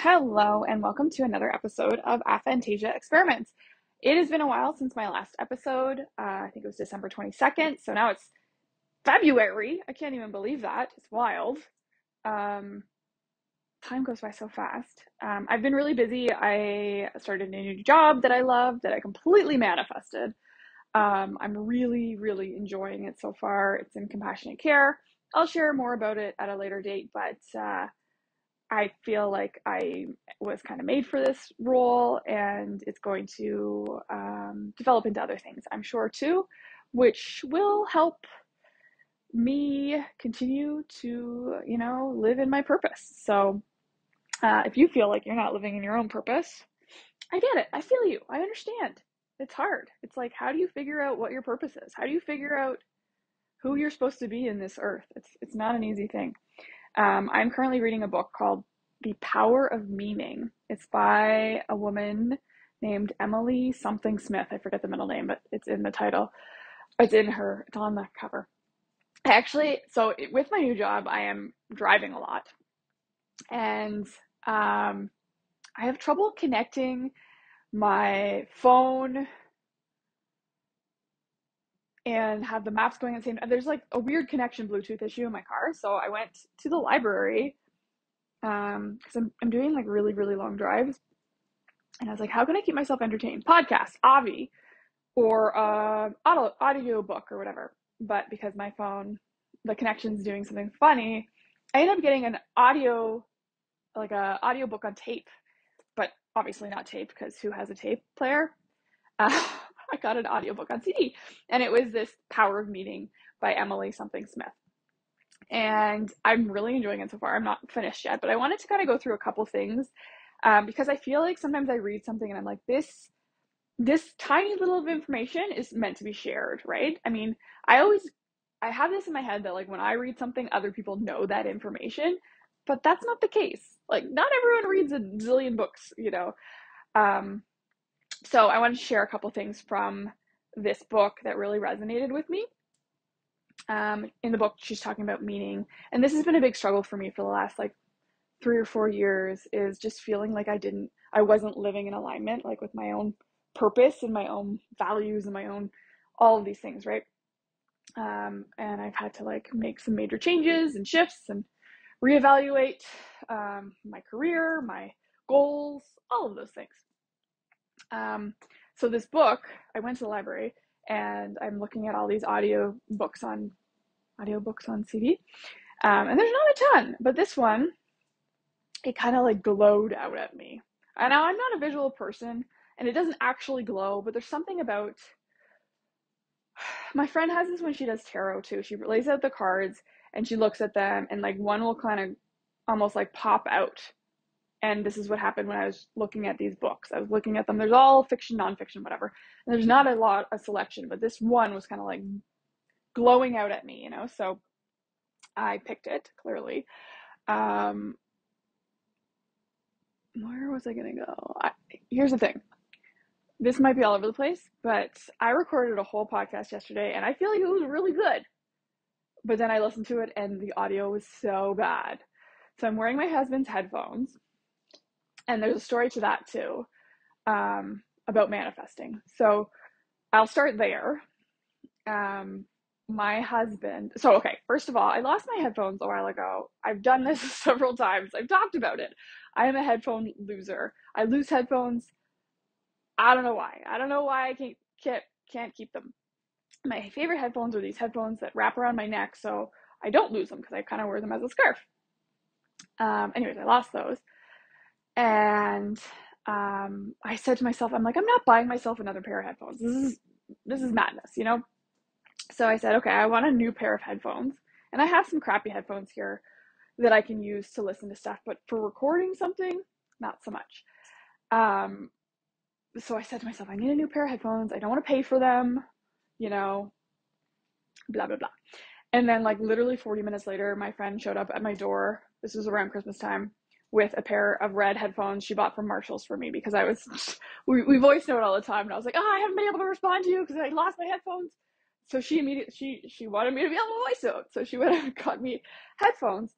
Hello, and welcome to another episode of Aphantasia Experiments. It has been a while since my last episode. I think it was December 22nd, so now it's February. I can't even believe that. It's wild. Um, Time goes by so fast. I've been really busy. I started a new job that I love, that I completely manifested. I'm really, really enjoying it so far. It's in compassionate care. I'll share more about it at a later date, but I feel like I was kind of made for this role, and it's going to develop into other things, I'm sure, too, which will help me continue to, live in my purpose. So if you feel like you're not living in your own purpose, I get it. I feel you. I understand. It's hard. It's like, how do you figure out what your purpose is? How do you figure out who you're supposed to be in this earth? It's not an easy thing. I'm currently reading a book called The Power of Meaning. It's by a woman named Emily something Smith. I forget the middle name, but it's in the title. It's on the cover. With my new job, I am driving a lot, and I have trouble connecting my phone and have the maps going at the same time. There's like a weird connection Bluetooth issue in my car, so I went to the library because I'm doing like really, really long drives. And I was like, how can I keep myself entertained? Podcast, Avi, or audio book or whatever. But because my phone, the connection's doing something funny, I ended up getting an audio book on tape, but obviously not tape because who has a tape player? I got an audiobook on CD, and it was this Power of Meaning by Emily something Smith. And I'm really enjoying it so far. I'm not finished yet, but I wanted to kind of go through a couple things because I feel like sometimes I read something and I'm like, this tiny little of information is meant to be shared, right? I mean, I have this in my head that like when I read something, other people know that information, but that's not the case. Like not everyone reads a zillion books, you know. So I wanted to share a couple things from this book that really resonated with me. In the book, she's talking about meaning, and this has been a big struggle for me for the last like 3 or 4 years, is just feeling like I wasn't living in alignment, like with my own purpose and my own values and my own, all of these things, right? And I've had to like make some major changes and shifts and reevaluate my career, my goals, all of those things. So this book, I went to the library and I'm looking at all these audiobooks on CD. And there's not a ton, but this one, it kind of like glowed out at me. And now I'm not a visual person and it doesn't actually glow, but there's something about, my friend has this when she does tarot too. She lays out the cards and she looks at them and like one will kind of almost like pop out. And this is what happened when I was looking at these books. I was looking at them. There's all fiction, nonfiction, whatever. And there's not a selection, but this one was kind of like glowing out at me, you know? So I picked it, clearly. Where was I going to go? Here's the thing. This might be all over the place, but I recorded a whole podcast yesterday and I feel like it was really good. But then I listened to it and the audio was so bad. So I'm wearing my husband's headphones. And there's a story to that too, about manifesting. So I'll start there. My husband, first of all, I lost my headphones a while ago. I've done this several times. I've talked about it. I am a headphone loser. I lose headphones. I don't know why. I can't keep them. My favorite headphones are these headphones that wrap around my neck, so I don't lose them because I kind of wear them as a scarf. Anyways, I lost those. And I said to myself, I'm like, I'm not buying myself another pair of headphones. This is madness, you know? So I said, okay, I want a new pair of headphones. And I have some crappy headphones here that I can use to listen to stuff, but for recording something, not so much. So I said to myself, I need a new pair of headphones. I don't want to pay for them, you know, blah, blah, blah. And then like literally 40 minutes later, my friend showed up at my door. This was around Christmas time, with a pair of red headphones she bought from Marshall's for me because we voice note all the time. And I was like, I haven't been able to respond to you because I lost my headphones. So she wanted me to be able to voice note. So she went and got me headphones.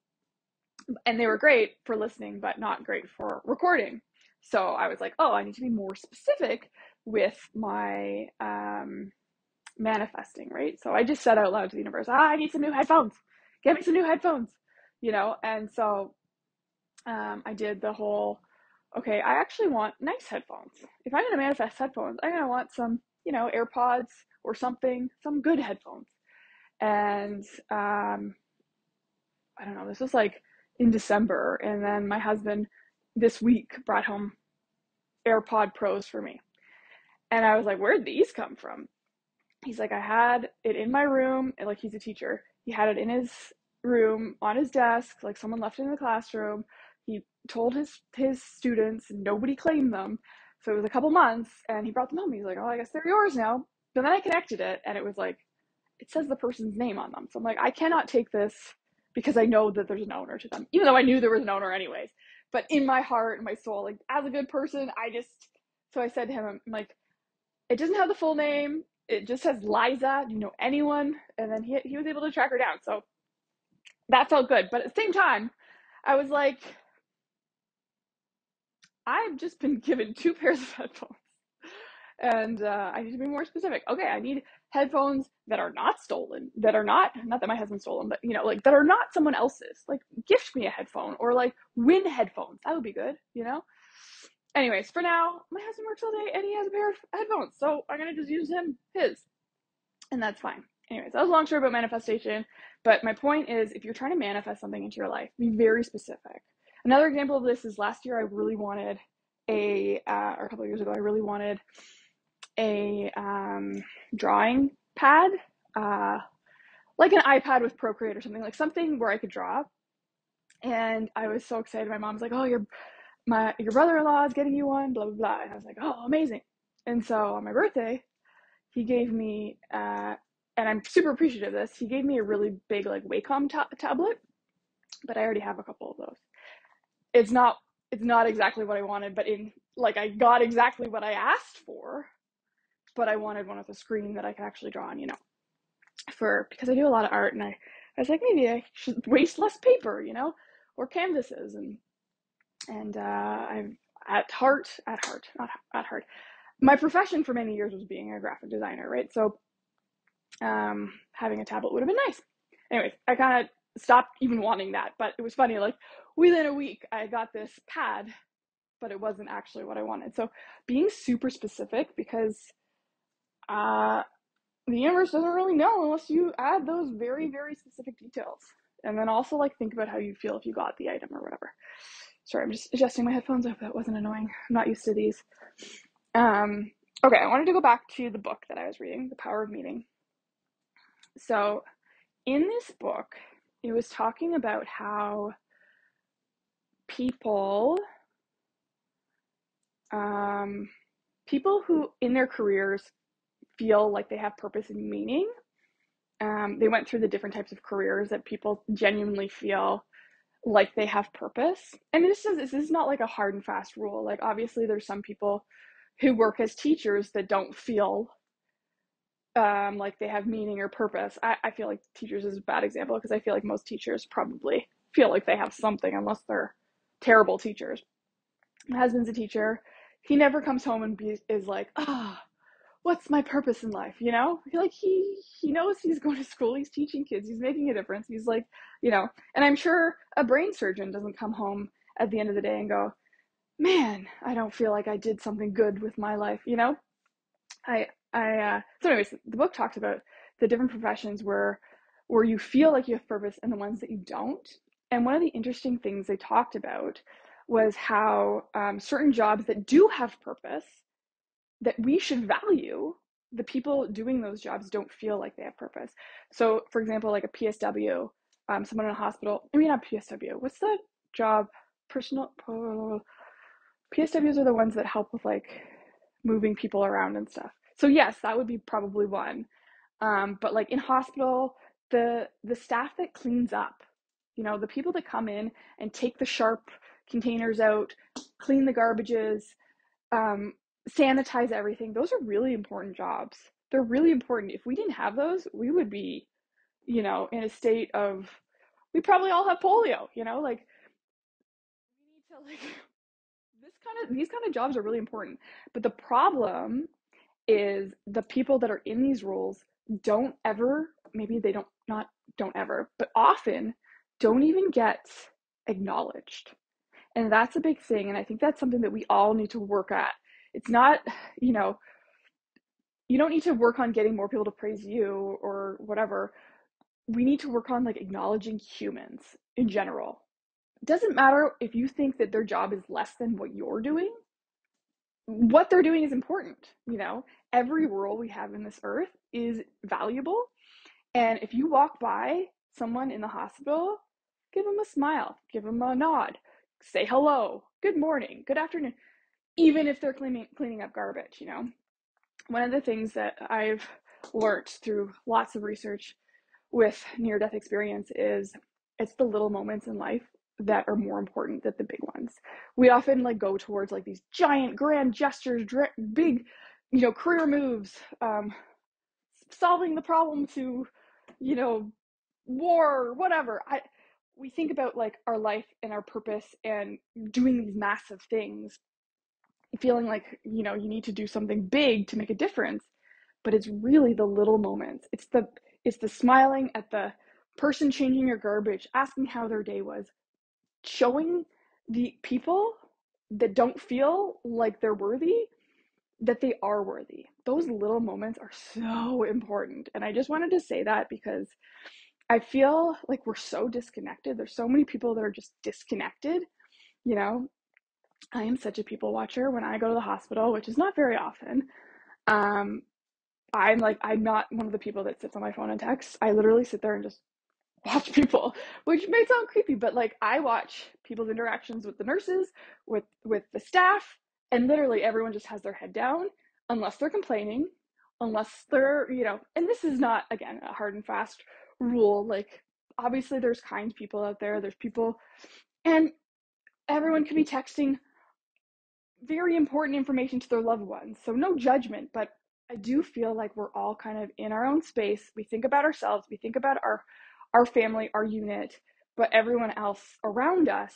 and they were great for listening, but not great for recording. So I was like, oh, I need to be more specific with my manifesting, right? So I just said out loud to the universe, I need some new headphones. Get me some new headphones, And so I did the whole, okay, I actually want nice headphones. If I'm going to manifest headphones, I'm going to want some, AirPods or something, some good headphones. And I don't know, this was like in December. And then my husband this week brought home AirPod Pros for me. And I was like, where'd these come from? He's like, I had it in my room. And like, he's a teacher. He had it in his room on his desk, like someone left it in the classroom. He told his students and nobody claimed them. So it was a couple months and he brought them home. He's like, oh, I guess they're yours now. But then I connected it and it was like, it says the person's name on them. So I'm like, I cannot take this because I know that there's an owner to them, even though I knew there was an owner anyways. But in my heart and my soul, like as a good person, so I said to him, I'm like, it doesn't have the full name. It just says Liza. Do you know anyone? And then he was able to track her down. So that felt good. But at the same time, I was like, I've just been given 2 pairs of headphones. And I need to be more specific. Okay, I need headphones that are not stolen, that are not that my husband stole them, but like that are not someone else's. Like gift me a headphone or like win headphones. That would be good. Anyways, for now, my husband works all day and he has a pair of headphones, so I'm gonna just use his, and that's fine. Anyways, that was a long story about manifestation, but my point is, if you're trying to manifest something into your life, be very specific. Another example of this is last year I really wanted or a couple of years ago, I really wanted a drawing pad, like an iPad with Procreate or something, like something where I could draw. And I was so excited. My mom's like, oh, your brother-in-law is getting you one, blah, blah, blah. And I was like, oh, amazing. And so on my birthday, he gave me, and I'm super appreciative of this, he gave me a really big like Wacom tablet, but I already have a couple of those. It's not exactly what I wanted, but I got exactly what I asked for, but I wanted one with a screen that I could actually draw on, because I do a lot of art, and I was like, maybe I should waste less paper, or canvases, and I'm at heart, not at heart. My profession for many years was being a graphic designer, right? So having a tablet would have been nice. Anyways, I kind of stopped even wanting that, but it was funny, like within a week I got this pad, but it wasn't actually what I wanted. So being super specific, because the universe doesn't really know unless you add those very, very specific details. And then also like think about how you feel if you got the item or whatever. Sorry, I'm just adjusting my headphones. I hope that wasn't annoying. I'm not used to these. Okay, I wanted to go back to the book that I was reading, The Power of Meaning. So in this book, it was talking about how people who in their careers feel like they have purpose and meaning. They went through the different types of careers that people genuinely feel like they have purpose. And this is not like a hard and fast rule. Like obviously there's some people who work as teachers that don't feel like they have meaning or purpose. I feel like teachers is a bad example because I feel like most teachers probably feel like they have something unless they're terrible teachers. My husband's a teacher. He never comes home and is like, what's my purpose in life? Like he knows he's going to school, he's teaching kids, he's making a difference. He's like, and I'm sure a brain surgeon doesn't come home at the end of the day and go, man, I don't feel like I did something good with my life. So anyways, the book talks about the different professions where you feel like you have purpose and the ones that you don't. And one of the interesting things they talked about was how certain jobs that do have purpose, that we should value, the people doing those jobs don't feel like they have purpose. So for example, like a PSW, someone in a hospital, I mean, not PSW, what's the job? PSWs are the ones that help with like moving people around and stuff. So yes, that would be probably one. But like in hospital, the staff that cleans up, the people that come in and take the sharp containers out, clean the garbages, sanitize everything, those are really important jobs. They're really important. If we didn't have those, we would be, in a state of, we probably all have polio, like like these kind of jobs are really important. But the problem is the people that are in these roles don't ever, maybe they don't, not don't ever, but often don't even get acknowledged. And that's a big thing. And I think that's something that we all need to work at. It's not, you know, you don't need to work on getting more people to praise you or whatever. We need to work on like acknowledging humans in general. It doesn't matter if you think that their job is less than what you're doing. What they're doing is important, you know. Every role we have in this earth is valuable. And if you walk by someone in the hospital, give them a smile, give them a nod, say hello, good morning, good afternoon, even if they're cleaning up garbage, you know. One of the things that I've learned through lots of research with near-death experience is it's the little moments in life that are more important than the big ones. We often like go towards like these giant grand gestures, big, you know, career moves, solving the problem to, you know, war, whatever. We think about like our life and our purpose and doing these massive things, feeling like, you know, you need to do something big to make a difference. But it's really the little moments. It's the smiling at the person changing your garbage, asking how their day was, showing the people that don't feel like they're worthy that they are worthy. Those little moments are so important. And I just wanted to say that because I feel like we're so disconnected. There's so many people that are just disconnected. You know, I am such a people watcher when I go to the hospital, which is not very often. Um, I'm not one of the people that sits on my phone and texts. I literally sit there and just watch people, which may sound creepy, but like I watch people's interactions with the nurses, with the staff, and literally everyone just has their head down unless they're complaining, unless they're, you know, and this is not again a hard and fast rule. Like obviously there's kind people out there, there's people, and everyone could be texting very important information to their loved ones. So no judgment, but I do feel like we're all kind of in our own space. We think about ourselves, we think about our family, our unit, but everyone else around us,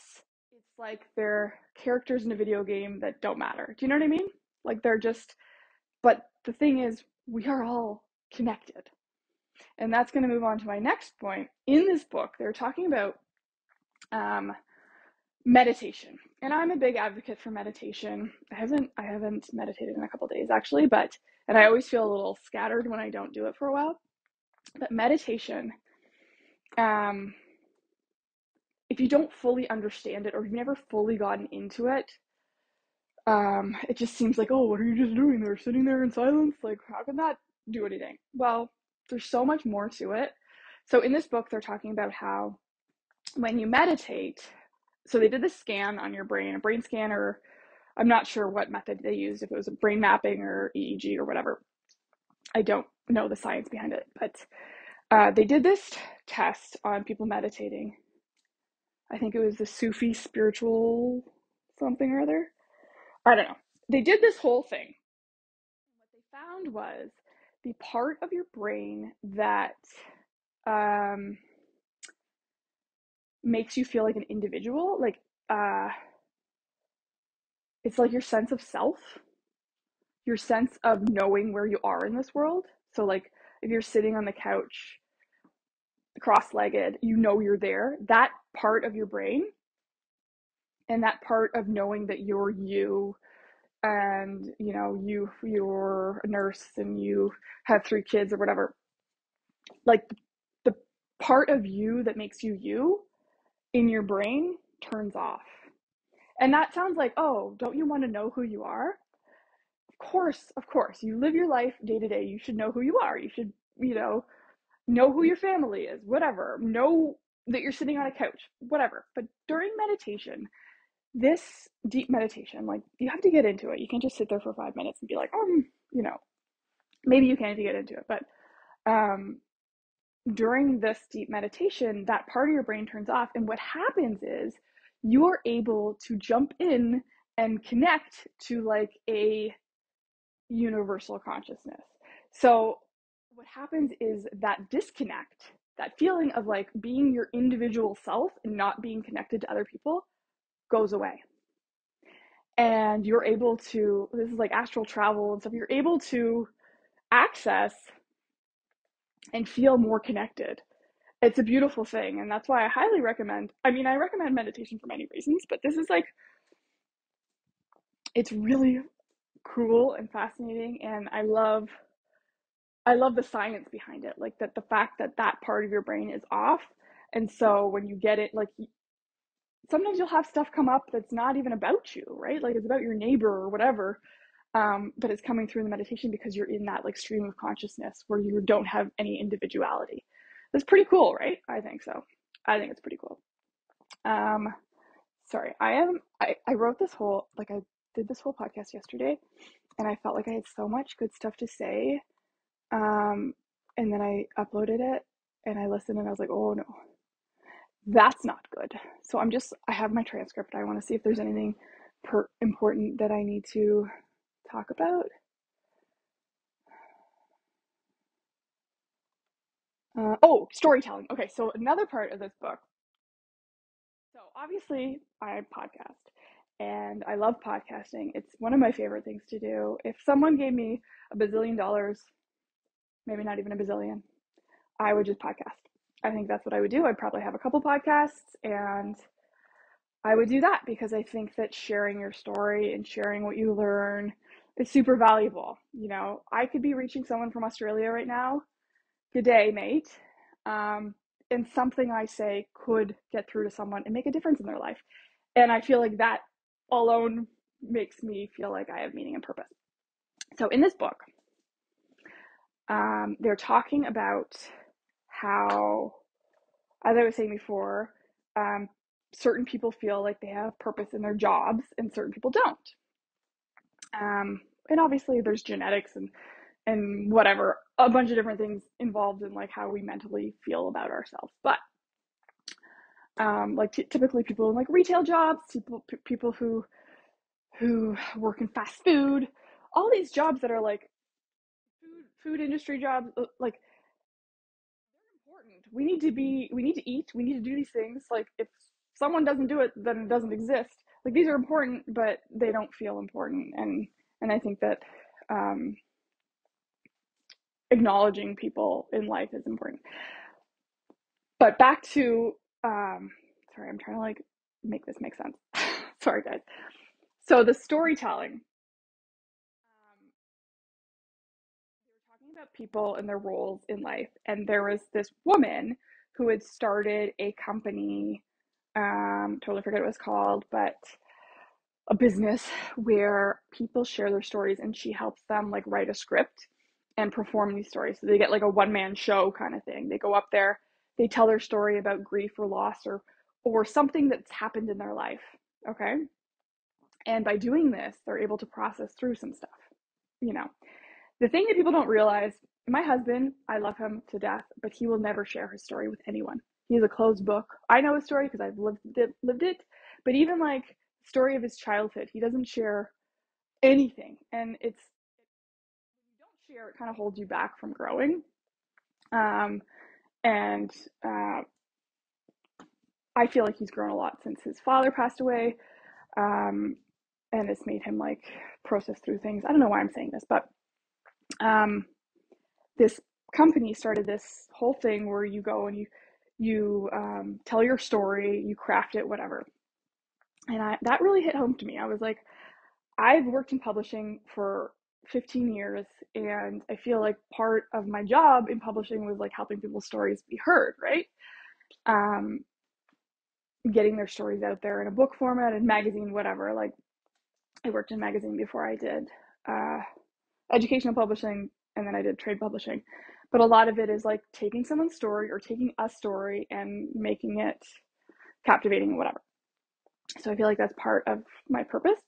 it's like they're characters in a video game that don't matter. Do you know what I mean? Like they're just, but the thing is, we are all connected. And that's going to move on to my next point. In this book, they're talking about meditation, and I'm a big advocate for meditation. I haven't meditated in a couple of days actually, but and I always feel a little scattered when I don't do it for a while. But meditation, if you don't fully understand it or you've never fully gotten into it, it just seems like, oh, what are you just doing there, sitting there in silence? Like, how can that do anything? Well, there's so much more to it. So in this book, they're talking about how when you meditate, so they did this scan on your brain, a brain scan, or I'm not sure what method they used, if it was a brain mapping or EEG or whatever. I don't know the science behind it, but they did this test on people meditating. I think it was the Sufi spiritual something or other. I don't know. They did this whole thing. What they found was the part of your brain that makes you feel like an individual, like it's like your sense of self, your sense of knowing where you are in this world. So like if you're sitting on the couch cross-legged, you know you're there. That part of your brain and that part of knowing that you're you, and you know you're a nurse and you have 3 kids or whatever, like the part of you that makes you you in your brain turns off. And that sounds like, oh, don't you want to know who you are? Of course, you live your life day to day, you should know who you are, you should, you know who your family is, whatever, know that you're sitting on a couch, whatever. But during meditation, this deep meditation, like you have to get into it. You can't just sit there for 5 minutes and be like, you know, maybe you can if you get into it. But during this deep meditation, that part of your brain turns off. And what happens is you're able to jump in and connect to like a universal consciousness. So what happens is that disconnect, that feeling of like being your individual self and not being connected to other people goes away. and you're able to, this is like astral travel and stuff, you're able to access and feel more connected. It's a beautiful thing, and that's why I highly recommend, I mean, I recommend meditation for many reasons, but this is like, it's really cool and fascinating, and I love the science behind it, like that the fact that that part of your brain is off. And so when you get it, like sometimes you'll have stuff come up that's not even about you, right? Like it's about your neighbor or whatever. But it's coming through the meditation because you're in that like stream of consciousness where you don't have any individuality. That's pretty cool, right? I think so. I think it's pretty cool. Um, Sorry, I wrote this whole, like I did this whole podcast yesterday, and I felt like I had so much good stuff to say. And then I uploaded it and I listened and I was like, oh no, that's not good. So I have my transcript. I want to see if there's anything important that I need to talk about. Storytelling. Okay, so another part of this book. So obviously, I podcast and I love podcasting. It's one of my favorite things to do. If someone gave me $1 billion, maybe not even a bazillion, I would just podcast. I think that's what I would do. I'd probably have a couple podcasts and I would do that because I think that sharing your story and sharing what you learn is super valuable. You know, I could be reaching someone from Australia right now. Good day, mate. Um, and something I say could get through to someone and make a difference in their life. And I feel like that alone makes me feel like I have meaning and purpose. So in this book, they're talking about how, as I was saying before, certain people feel like they have purpose in their jobs and certain people don't. And obviously there's genetics and whatever, a bunch of different things involved in like how we mentally feel about ourselves. But like typically people in like retail jobs, people who work in fast food, all these jobs that are like food industry jobs, like important. We need to eat, we need to do these things. Like if someone doesn't do it, then it doesn't exist. Like these are important, but they don't feel important. And I think that acknowledging people in life is important. But back to sorry, I'm trying to like make this make sense. Sorry guys. So the storytelling, we were talking about people and their roles in life, and there was this woman who had started a company, totally forget what it was called, but a business where people share their stories and she helps them like write a script and perform these stories. So they get like a one-man show kind of thing. They go up there, they tell their story about grief or loss or something that's happened in their life. Okay. And by doing this, they're able to process through some stuff. You know, the thing that people don't realize, my husband, I love him to death, but he will never share his story with anyone. He's a closed book. I know his story because I've lived it, but even like story of his childhood, he doesn't share anything. And it's, when you don't share, it kind of holds you back from growing. Um, and I feel like he's grown a lot since his father passed away. Um, and it's made him like process through things. I don't know why I'm saying this, but um, this company started this whole thing where you go and you tell your story, you craft it, whatever. And that really hit home to me. I was like, I've worked in publishing for 15 years, and I feel like part of my job in publishing was like helping people's stories be heard, right? Um, Getting their stories out there in a book format and magazine, whatever. Like I worked in magazine before I did uh, educational publishing, and then I did trade publishing. But a lot of it is like taking someone's story or taking a story and making it captivating, whatever. So I feel like that's part of my purpose.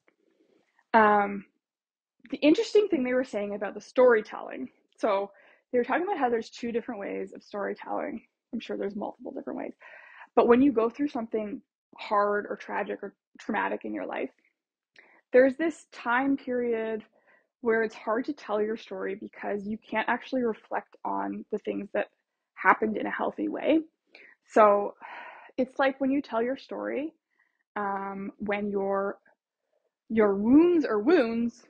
Um, the interesting thing they were saying about the storytelling. So they were talking about how there's two different ways of storytelling. I'm sure there's multiple different ways. But when you go through something hard or tragic or traumatic in your life, there's this time period where it's hard to tell your story because you can't actually reflect on the things that happened in a healthy way. So it's like when you tell your story, when Your wounds are wounds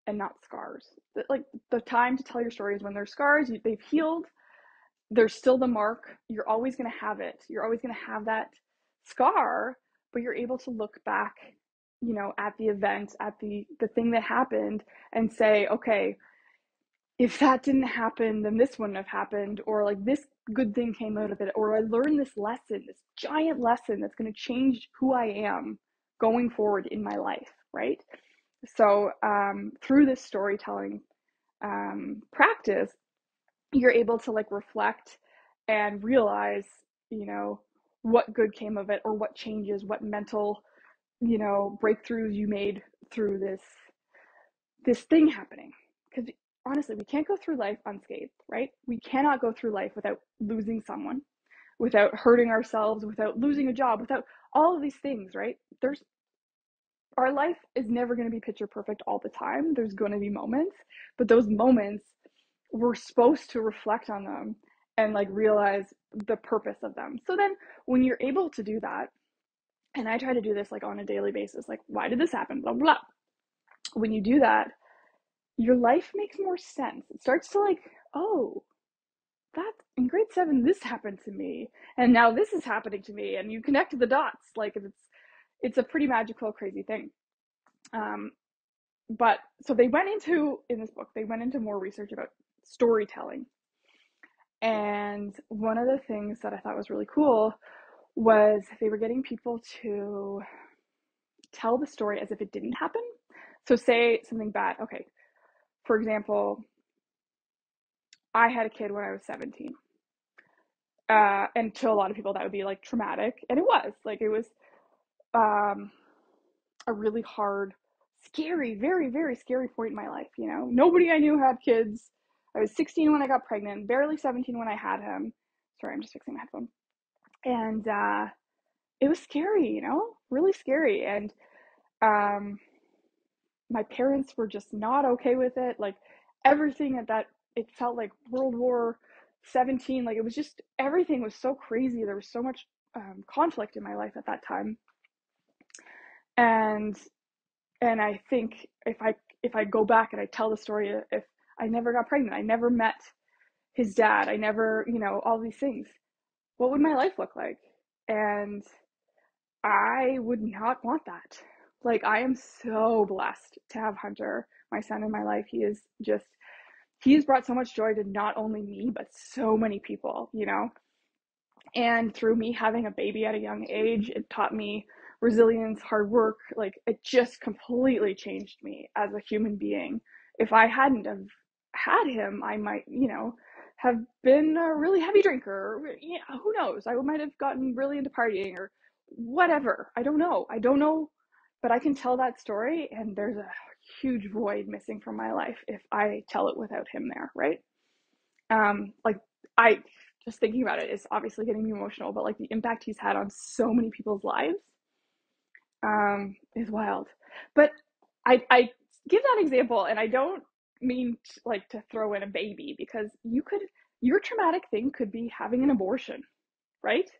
and not scars. Like the time to tell your story is when they're scars, they've healed, there's still the mark. You're always going to have it. You're always going to have that scar, but you're able to look back, at the event, at the thing that happened and say, okay, if that didn't happen, then this wouldn't have happened, or like this good thing came out of it, or I learned this lesson, this giant lesson that's going to change who I am going forward in my life, right? So through this storytelling practice, you're able to like reflect and realize, what good came of it, or what changes, what mental, breakthroughs you made through this thing happening. Because honestly, we can't go through life unscathed, right? We cannot go through life without losing someone, without hurting ourselves, without losing a job, without all of these things, right? Our life is never going to be picture perfect all the time. There's going to be moments, but those moments, we're supposed to reflect on them and like realize the purpose of them. So then when you're able to do that, and I try to do this like on a daily basis, like, why did this happen? Blah, blah. When you do that, your life makes more sense. It starts to like, oh, that in grade 7, this happened to me. And now this is happening to me. And you connect the dots. Like it's a pretty magical, crazy thing. But so in this book, they went into more research about storytelling. And one of the things that I thought was really cool was they were getting people to tell the story as if it didn't happen. So say something bad. Okay. For example, I had a kid when I was 17. And to a lot of people that would be like traumatic. And it was a really hard, scary, very, very scary point in my life. Nobody I knew had kids. I was 16 when I got pregnant, barely 17 when I had him. Sorry, I'm just fixing my headphone. And it was scary, really scary. And my parents were just not okay with it. Like everything it felt like World War 17. Like it was just, everything was so crazy. There was so much conflict in my life at that time. And I think if I go back and I tell the story, if I never got pregnant, I never met his dad, I never, all these things, what would my life look like? And I would not want that. Like, I am so blessed to have Hunter, my son, in my life. He has brought so much joy to not only me, but so many people, And through me having a baby at a young age, it taught me resilience, hard work. Like, it just completely changed me as a human being. If I hadn't have had him, I might, have been a really heavy drinker. Yeah, who knows? I might have gotten really into partying or whatever. I don't know, but I can tell that story, and there's a huge void missing from my life if I tell it without him there, right? Like, I just thinking about it is obviously getting me emotional, but like the impact he's had on so many people's lives is wild. But I give that example, and I don't mean like to throw in a baby, because your traumatic thing could be having an abortion, right?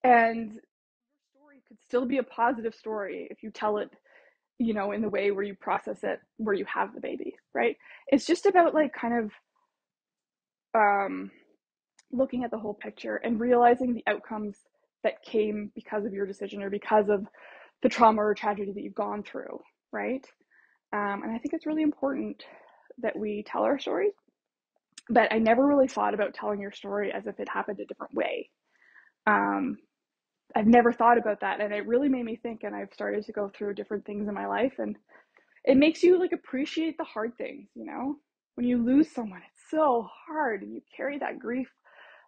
And your story could still be a positive story if you tell it, in the way where you process it, where you have the baby, right? It's just about like kind of looking at the whole picture and realizing the outcomes that came because of your decision, or because of the trauma or tragedy that you've gone through, right? And I think it's really important that we tell our stories, but I never really thought about telling your story as if it happened a different way. I've never thought about that, and it really made me think, and I've started to go through different things in my life, and it makes you like appreciate the hard things, when you lose someone, it's so hard, and you carry that grief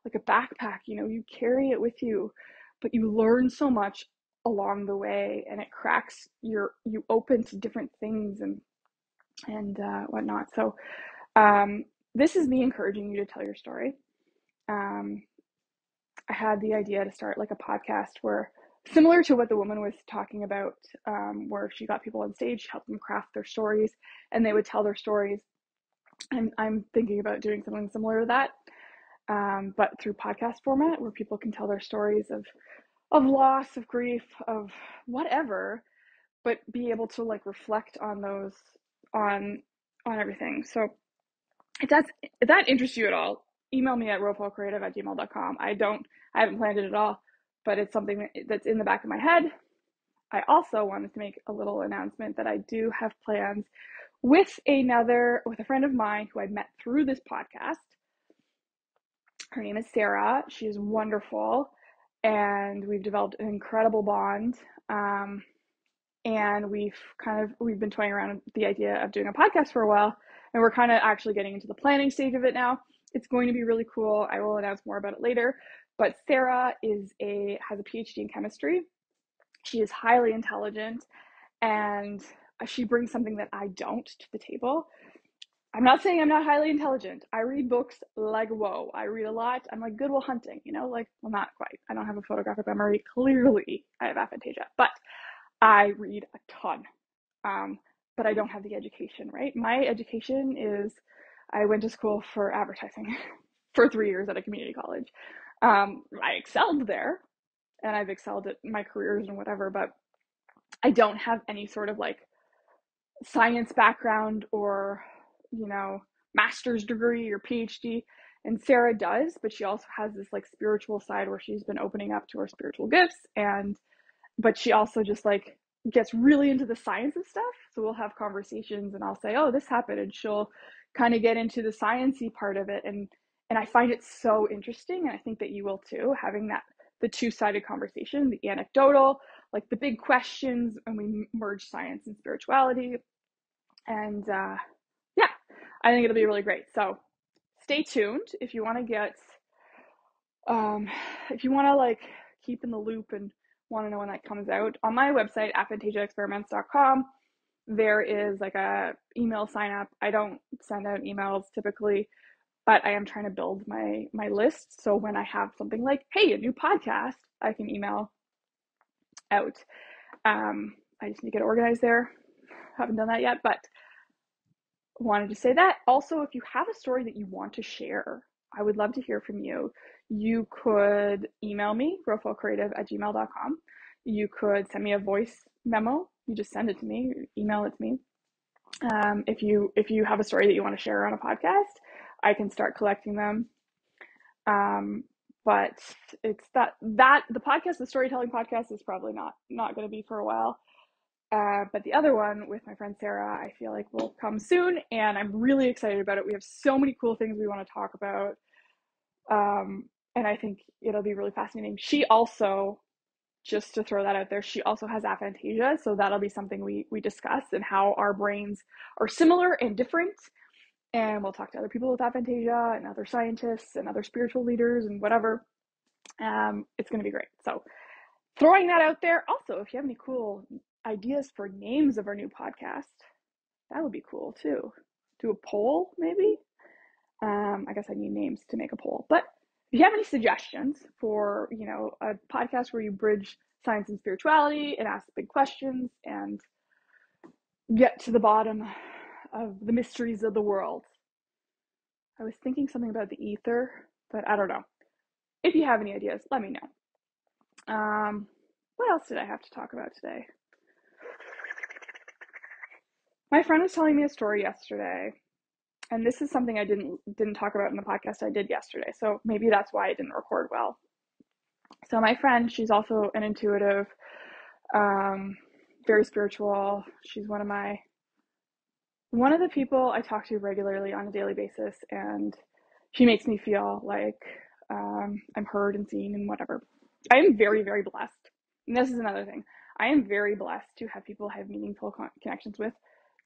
like a backpack, you carry it with you, but you learn so much along the way, and it cracks you open to different things and whatnot. So this is me encouraging you to tell your story. I had the idea to start like a podcast where, similar to what the woman was talking about, where she got people on stage, helped them craft their stories, and they would tell their stories. And I'm thinking about doing something similar to that, but through podcast format, where people can tell their stories of loss, of grief, of whatever, but be able to like reflect on those, on everything. So if that interests you at all, email me at rofocreative@gmail.com. I haven't planned it at all, but it's something that's in the back of my head. I also wanted to make a little announcement that I do have plans with a friend of mine who I met through this podcast. Her name is Sarah. She is wonderful, and we've developed an incredible bond. And we've been toying around with the idea of doing a podcast for a while, and we're kind of actually getting into the planning stage of it now. It's going to be really cool. I will announce more about it later. But Sarah has a PhD in chemistry. She is highly intelligent, and she brings something that I don't to the table. I'm not saying I'm not highly intelligent. I read books like whoa. I read a lot. I'm like Good Will Hunting, like, well, not quite. I don't have a photographic memory. Clearly, I have aphantasia, but I read a ton. But I don't have the education, right? My education is I went to school for advertising for 3 years at a community college. I excelled there, and I've excelled at my careers and whatever, but I don't have any sort of like science background or, master's degree or PhD. And Sarah does, but she also has this like spiritual side where she's been opening up to her spiritual gifts, but she also just like gets really into the science of stuff. So we'll have conversations and I'll say, oh, this happened, and she'll kind of get into the sciencey part of it. And I find it so interesting, and I think that you will too, having the two-sided conversation, the anecdotal, like the big questions, and we merge science and spirituality. And yeah, I think it'll be really great. So stay tuned if you want to like keep in the loop and want to know when that comes out. On my website, aphantasiaexperiments.com, there is like a email sign up. I don't send out emails typically, but I am trying to build my list. So when I have something like, hey, a new podcast, I can email out. I just need to get organized there. Haven't done that yet, but wanted to say that. Also, if you have a story that you want to share, I would love to hear from you. You could email me, growfulcreative@gmail.com. You could send me a voice memo. You just send it to me, email it to me. If you have a story that you want to share on a podcast, I can start collecting them. But it's that the podcast, the storytelling podcast, is probably not going to be for a while. But the other one with my friend Sarah, I feel like will come soon, and I'm really excited about it. We have so many cool things we want to talk about, and I think it'll be really fascinating. She also, just to throw that out there, she also has aphantasia, so that'll be something we discuss, and how our brains are similar and different. And we'll talk to other people with aphantasia and other scientists and other spiritual leaders and whatever. It's going to be great. So throwing that out there. Also, if you have any cool ideas for names of our new podcast, that would be cool too. Do a poll, maybe. I guess I need names to make a poll. But if you have any suggestions for, a podcast where you bridge science and spirituality and ask big questions and get to the bottom of the mysteries of the world. I was thinking something about the ether, but I don't know. If you have any ideas, let me know. What else did I have to talk about today? My friend was telling me a story yesterday, and this is something I didn't talk about in the podcast I did yesterday, so maybe that's why I didn't record well. So my friend, she's also an intuitive, very spiritual. She's one of the people I talk to regularly on a daily basis, and she makes me feel like I'm heard and seen and whatever. I am very, very blessed. And this is another thing. I am very blessed to have people I have meaningful connections with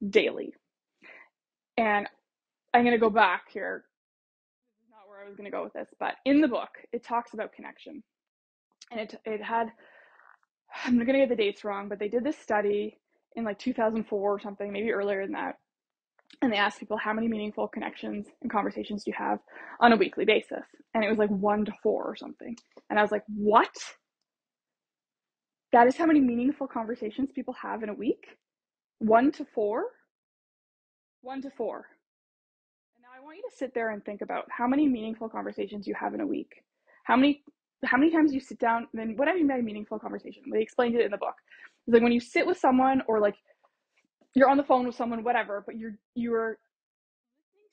daily. And I'm going to go back here. This is not where I was going to go with this, but in the book, it talks about connection. And it had, I'm going to get the dates wrong, but they did this study in like 2004 or something, maybe earlier than that. And they asked people, how many meaningful connections and conversations do you have on a weekly basis? And it was like 1 to 4 or something. And I was like, what? That is how many meaningful conversations people have in a week? 1 to 4? 1 to 4. And now I want you to sit there and think about how many meaningful conversations you have in a week. How many times you sit down, and what I mean by meaningful conversation, they explained it in the book. It's like when you sit with someone, or like you're on the phone with someone, whatever, but you're listening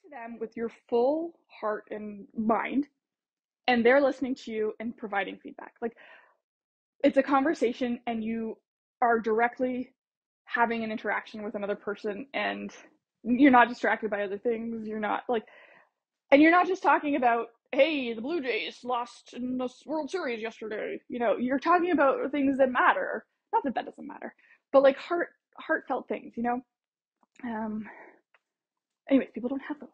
to them with your full heart and mind, and they're listening to you and providing feedback. Like, it's a conversation, and you are directly having an interaction with another person, and you're not distracted by other things. You're not like, and you're not just talking about, hey, the Blue Jays lost in the World Series yesterday. You're talking about things that matter. Not that that doesn't matter, but like heartfelt things. Um, Anyways, people don't have those.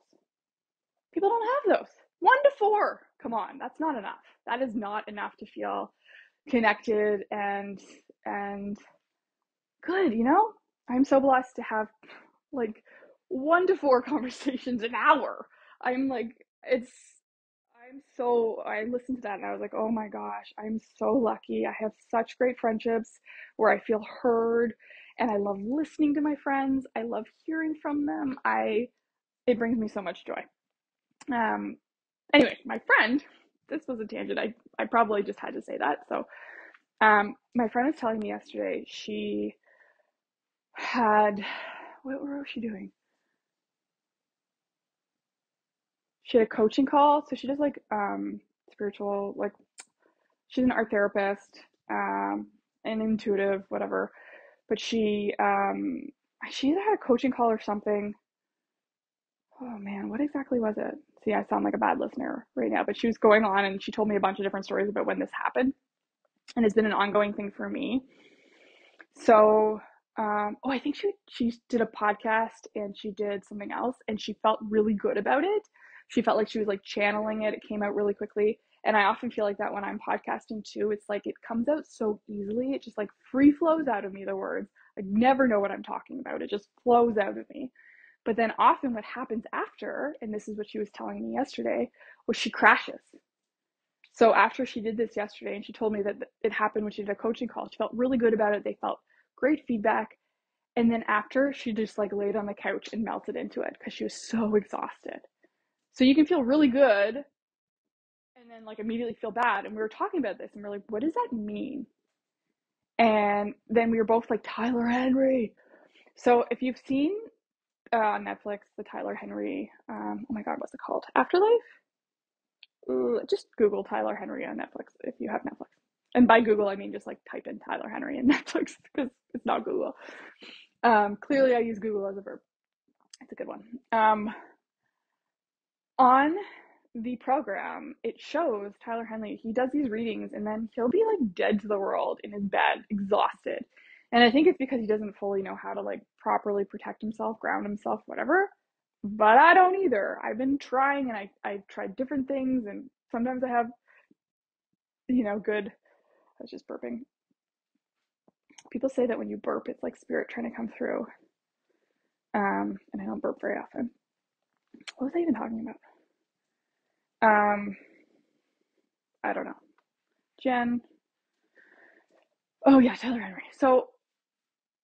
People don't have those. 1 to 4. Come on, that's not enough. That is not enough to feel connected and good. I'm so blessed to have like 1 to 4 conversations an hour. I'm like, I listened to that and I was like, oh my gosh, I'm so lucky. I have such great friendships where I feel heard, and I love listening to my friends. I love hearing from them. It brings me so much joy. Um, anyway, my friend, this was a tangent. I probably just had to say that. So, my friend was telling me yesterday she had, what was she doing? She had a coaching call. So she does like spiritual, like she's an art therapist, an intuitive, whatever. But she either had a coaching call or something. Oh man, what exactly was it? See, I sound like a bad listener right now, but she was going on and she told me a bunch of different stories about when this happened, and it's been an ongoing thing for me. So, I think she did a podcast and she did something else, and she felt really good about it. She felt like she was like channeling it. It came out really quickly, and I often feel like that when I'm podcasting too. It's like it comes out so easily. It just like free flows out of me. The words, I never know what I'm talking about. It just flows out of me. But then often what happens after, and this is what she was telling me yesterday, was she crashes. So after she did this yesterday, and she told me that it happened when she did a coaching call, she felt really good about it. They felt great feedback. And then after, she just like laid on the couch and melted into it because she was so exhausted. So you can feel really good and then like immediately feel bad. And we were talking about this and we're like, what does that mean? And then we were both like, Tyler Henry. So if you've seen on Netflix, the Tyler Henry, oh my God, what's it called? Afterlife? Just Google Tyler Henry on Netflix if you have Netflix. And by Google, I mean just like type in Tyler Henry in Netflix because it's not Google. Clearly, I use Google as a verb. It's a good one. On the program, it shows Tyler Henry. He does these readings and then he'll be like dead to the world in his bed, exhausted. And I think it's because he doesn't fully know how to like properly protect himself, ground himself, whatever. But I don't either. I've been trying, and I've tried different things, and sometimes I have, good. I was just burping. People say that when you burp, it's like spirit trying to come through. And I don't burp very often. What was I even talking about? I don't know. Jen. Oh yeah, Tyler Henry. So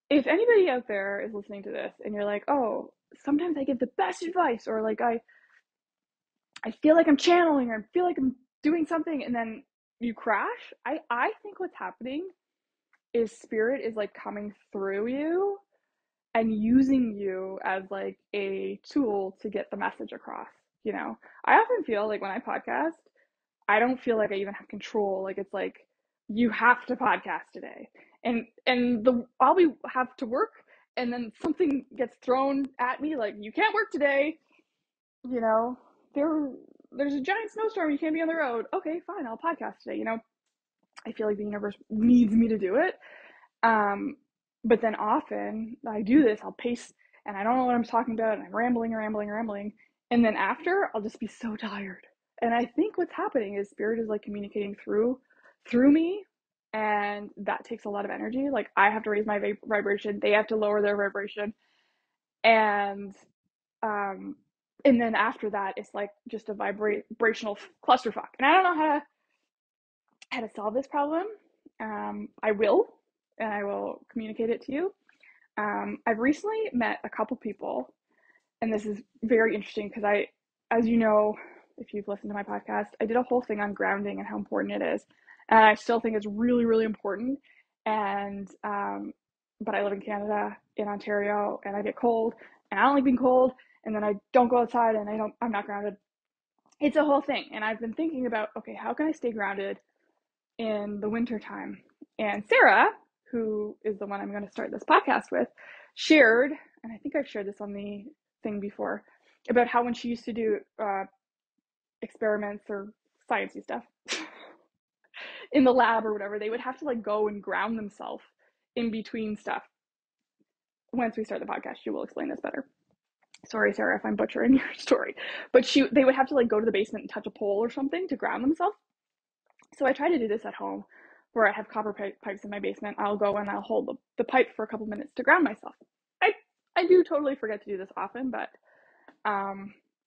if anybody out there is listening to this and you're like, oh, sometimes I give the best advice, or like I feel like I'm channeling, or I feel like I'm doing something, and then you crash, I think what's happening is spirit is like coming through you and using you as like a tool to get the message across. I often feel like when I podcast, I don't feel like I even have control. Like it's like, you have to podcast today, and I'll be have to work, and then something gets thrown at me like, you can't work today. You know, there's a giant snowstorm. You can't be on the road. Okay, fine. I'll podcast today. I feel like the universe needs me to do it. But then often I do this, I'll pace and I don't know what I'm talking about, and I'm rambling, rambling, rambling. And then after, I'll just be so tired. And I think what's happening is spirit is like communicating through me. And that takes a lot of energy. Like I have to raise my vibration. They have to lower their vibration. And, um, and then after that, it's like just a vibrational clusterfuck. And I don't know how to solve this problem. I will, and I will communicate it to you. I've recently met a couple people, and this is very interesting because as you know, if you've listened to my podcast, I did a whole thing on grounding and how important it is. And I still think it's really, really important. And but I live in Canada, in Ontario, and I get cold, and I don't like being cold, and then I don't go outside, and I'm not grounded. It's a whole thing, and I've been thinking about, okay, how can I stay grounded in the winter time? And Sarah, who is the one I'm going to start this podcast with, shared, and I think I've shared this on the thing before, about how when she used to do experiments or sciencey stuff in the lab or whatever, they would have to like go and ground themselves in between stuff. Once we start the podcast, she will explain this better. Sorry, Sarah, if I'm butchering your story, but they would have to like go to the basement and touch a pole or something to ground themselves. So I try to do this at home, where I have copper pipes in my basement. I'll go and I'll hold the pipe for a couple minutes to ground myself. I do totally forget to do this often, but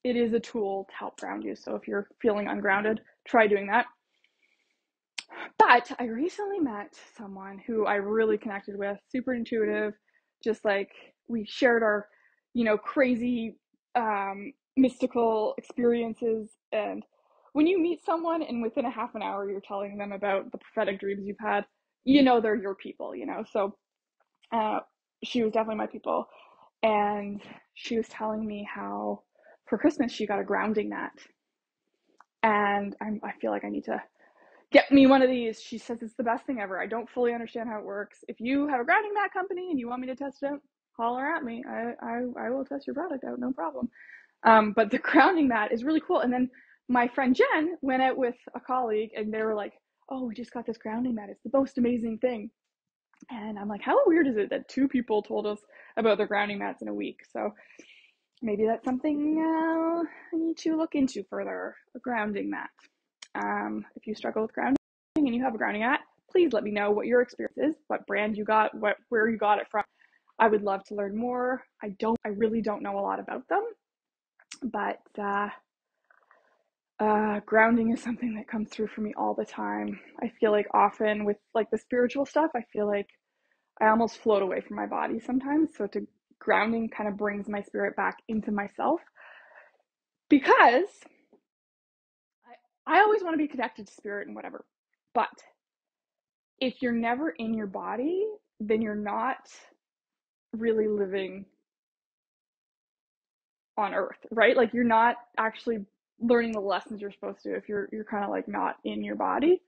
it is a tool to help ground you. So if you're feeling ungrounded, try doing that. But I recently met someone who I really connected with, super intuitive, just like we shared our, crazy mystical experiences. And when you meet someone and within a half an hour you're telling them about the prophetic dreams you've had, they're your people, So she was definitely my people. And she was telling me how for Christmas she got a grounding mat. And I feel like I need to get me one of these. She says it's the best thing ever. I don't fully understand how it works. If you have a grounding mat company and you want me to test it out, holler at me. I will test your product out, no problem. But the grounding mat is really cool. And then my friend Jen went out with a colleague and they were like, oh, we just got this grounding mat. It's the most amazing thing. And I'm like, how weird is it that two people told us about their grounding mats in a week? So maybe that's something I need to look into further, a grounding mat. If you struggle with grounding and you have a grounding mat, please let me know what your experience is, what brand you got, where you got it from. I would love to learn more. I really don't know a lot about them, but grounding is something that comes through for me all the time. I feel like often with like the spiritual stuff, I feel like I almost float away from my body sometimes. So grounding kind of brings my spirit back into myself, because I always want to be connected to spirit and whatever. But if you're never in your body, then you're not really living on earth, right? Like you're not actually learning the lessons you're supposed to if you're kind of like not in your body.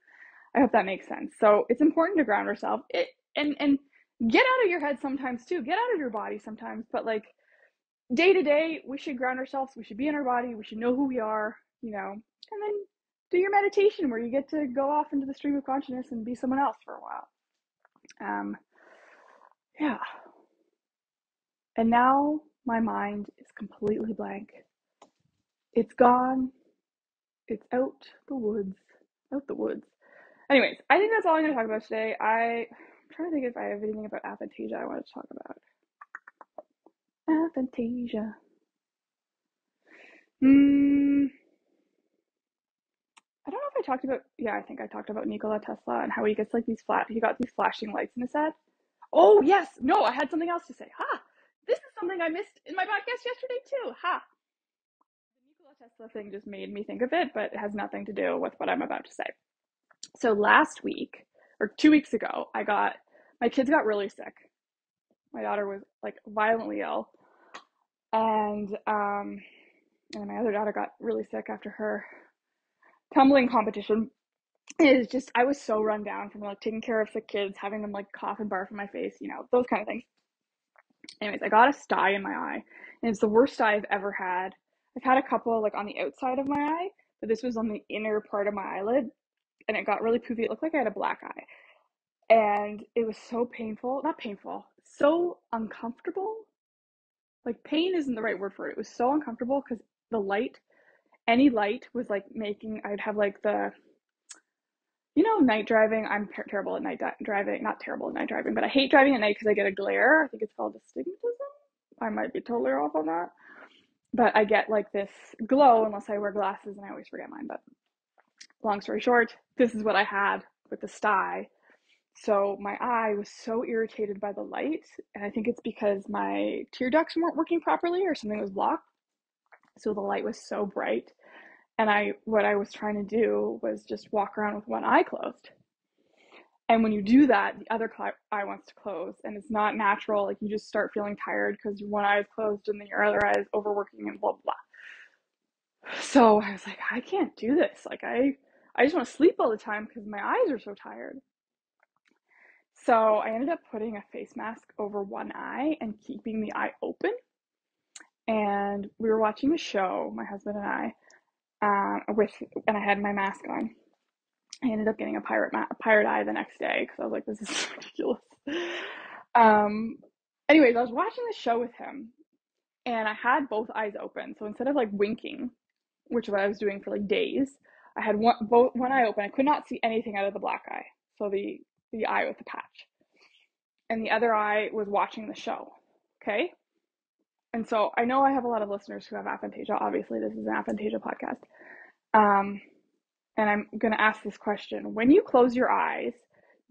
I hope that makes sense. So it's important to ground yourself. And get out of your head sometimes too. Get out of your body sometimes, but like day to day, we should ground ourselves. We should be in our body. We should know who we are, and then do your meditation where you get to go off into the stream of consciousness and be someone else for a while. Yeah. And now my mind is completely blank. It's gone. It's out the woods. Out the woods. Anyways, I think that's all I'm going to talk about today. I'm trying to think if I have anything about aphantasia I want to talk about. Aphantasia. I don't know if I talked about, I think I talked about Nikola Tesla and how he gets like he got these flashing lights in his head. Oh, yes. No, I had something else to say. This is something I missed in my podcast yesterday too. The Nikola Tesla thing just made me think of it, but it has nothing to do with what I'm about to say. So last week, or 2 weeks ago, my kids got really sick. My daughter was like violently ill. And my other daughter got really sick after her tumbling competition. I was so run down from like taking care of sick kids, having them like cough and barf in my face, those kind of things. Anyways, I got a sty in my eye, and it's the worst sty I've ever had. I've had a couple like on the outside of my eye, but this was on the inner part of my eyelid, and it got really poofy. It looked like I had a black eye, and it was so painful. Not painful, so uncomfortable. Like pain isn't the right word for it. It was so uncomfortable because any light was like I'd have like night driving. I'm terrible at night driving. Not terrible at night driving, but I hate driving at night because I get a glare. I think it's called astigmatism. I might be totally off on that. But I get like this glow unless I wear glasses, and I always forget mine. But long story short, this is what I had with the sty. So my eye was so irritated by the light, and I think it's because my tear ducts weren't working properly or something was blocked. So the light was so bright. And what I was trying to do was just walk around with one eye closed. And when you do that, the other eye wants to close, and it's not natural. Like, you just start feeling tired because one eye is closed and then your other eye is overworking and blah, blah, blah. So I was like, I can't do this. Like, I just want to sleep all the time because my eyes are so tired. So I ended up putting a face mask over one eye and keeping the eye open. And we were watching a show, my husband and I, and I had my mask on. I ended up getting a pirate eye the next day because I was like, this is ridiculous. Um, Anyways, I was watching the show with him, and I had both eyes open. So instead of like winking, which is what I was doing for like days, I had one eye open. I could not see anything out of the black eye, so the eye with the patch, and the other eye was watching the show. Okay, and so I know I have a lot of listeners who have aphantasia. Obviously, this is an aphantasia podcast. And I'm going to ask this question. When you close your eyes,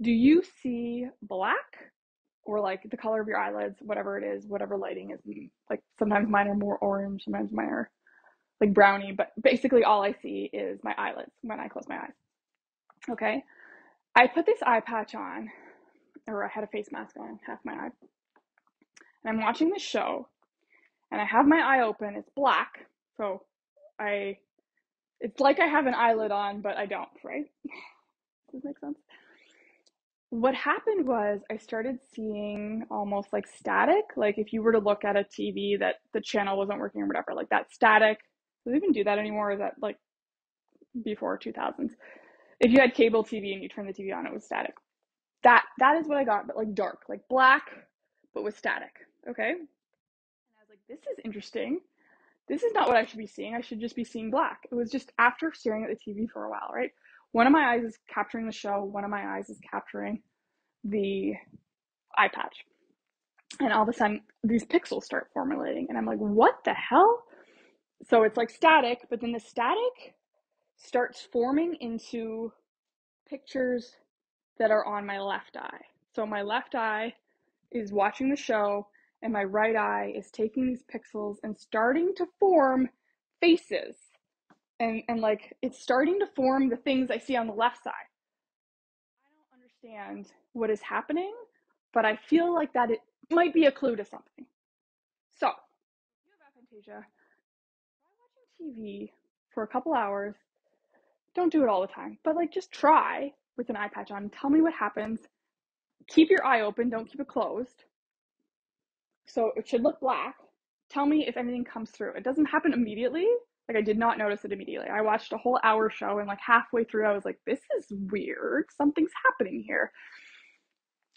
do you see black, or like the color of your eyelids, whatever it is, whatever lighting is? Like, sometimes mine are more orange, sometimes mine are like brownie, but basically all I see is my eyelids when I close my eyes. Okay. I put this eye patch on, or I had a face mask on, half my eye, and I'm watching the show, and I have my eye open. It's black. So it's like I have an eyelid on, but I don't, right? Does this make sense? What happened was I started seeing almost like static. Like, if you were to look at a TV that the channel wasn't working or whatever, like that static. Do they even do that anymore? Is that like before 2000s? If you had cable TV and you turned the TV on, it was static. That is what I got, but like dark, like black, but with static. Okay. And I was like, this is interesting. This is not what I should be seeing. I should just be seeing black. It was just after staring at the TV for a while, right? One of my eyes is capturing the show. One of my eyes is capturing the eye patch. And all of a sudden, these pixels start formulating. And I'm like, what the hell? So it's like static, but then the static starts forming into pictures that are on my left eye. So my left eye is watching the show, and my right eye is taking these pixels and starting to form faces. And like, it's starting to form the things I see on the left side. I don't understand what is happening, but I feel like that it might be a clue to something. So, if you have aphantasia, try watching TV for a couple hours. Don't do it all the time, but like, just try with an eye patch on. Tell me what happens. Keep your eye open, don't keep it closed. So it should look black. Tell me if anything comes through. It doesn't happen immediately. Like, I did not notice it immediately. I watched a whole hour show, and like halfway through I was like, this is weird. Something's happening here.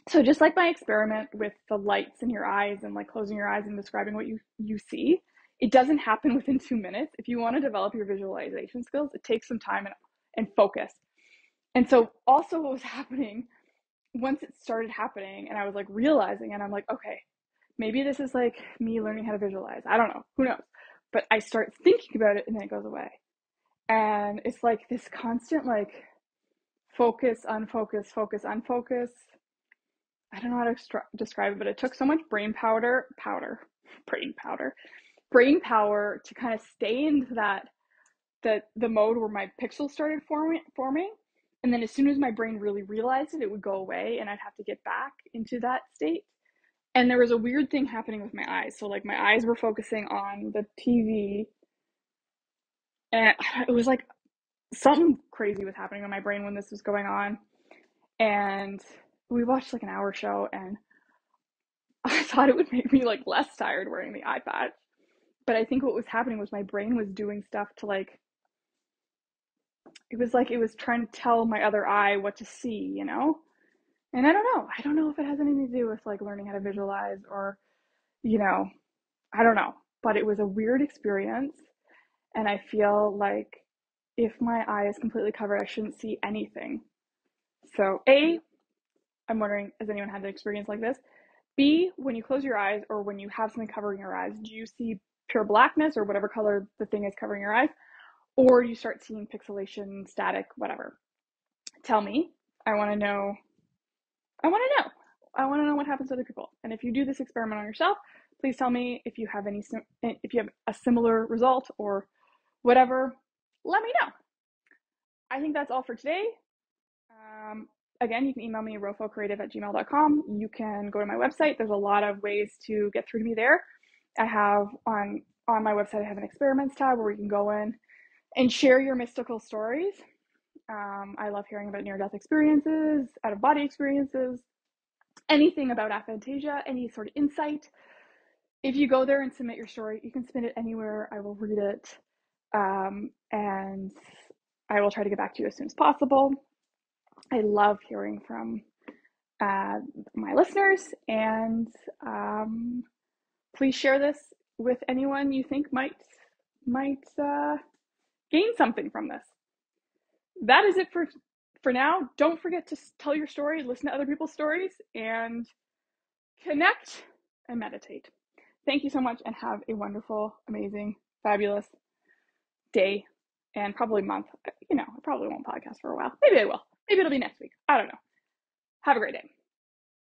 So just like my experiment with the lights in your eyes and like closing your eyes and describing what you see, it doesn't happen within 2 minutes. If you want to develop your visualization skills, it takes some time and focus. And so also what was happening, once it started happening and I was like realizing, and I'm like, okay, maybe this is like me learning how to visualize. I don't know. Who knows? But I start thinking about it and then it goes away. And it's like this constant like focus, unfocus, focus, unfocus. I don't know how to describe it, but it took so much brain power to kind of stay into the mode where my pixels started forming. And then as soon as my brain really realized it, it would go away and I'd have to get back into that state. And there was a weird thing happening with my eyes. So like, my eyes were focusing on the TV, and it was like something crazy was happening in my brain when this was going on. And we watched like an hour show, and I thought it would make me like less tired wearing the eye patch. But I think what was happening was my brain was doing stuff to like, it was like it was trying to tell my other eye what to see, you know? And I don't know. I don't know if it has anything to do with like learning how to visualize, or, you know, I don't know. But it was a weird experience. And I feel like if my eye is completely covered, I shouldn't see anything. So I'm wondering, has anyone had an experience like this? B, when you close your eyes or when you have something covering your eyes, do you see pure blackness or whatever color the thing is covering your eyes? Or you start seeing pixelation, static, whatever? Tell me. I want to know. I want to know. I want to know what happens to other people. And if you do this experiment on yourself, please tell me if you have a similar result or whatever. Let me know. I think that's all for today. again, you can email me rofocreative@gmail.com. You can go to my website. There's a lot of ways to get through to me there. I have on my website, I have an experiments tab where you can go in and share your mystical stories. I love hearing about near-death experiences, out-of-body experiences, anything about aphantasia, any sort of insight. If you go there and submit your story, you can submit it anywhere. I will read it, and I will try to get back to you as soon as possible. I love hearing from my listeners, and please share this with anyone you think might gain something from this. That is it for now. Don't forget to tell your story, listen to other people's stories, and connect and meditate. Thank you so much, and have a wonderful, amazing, fabulous day and probably month. I probably won't podcast for a while. Maybe I will. Maybe it'll be next week. I don't know. Have a great day.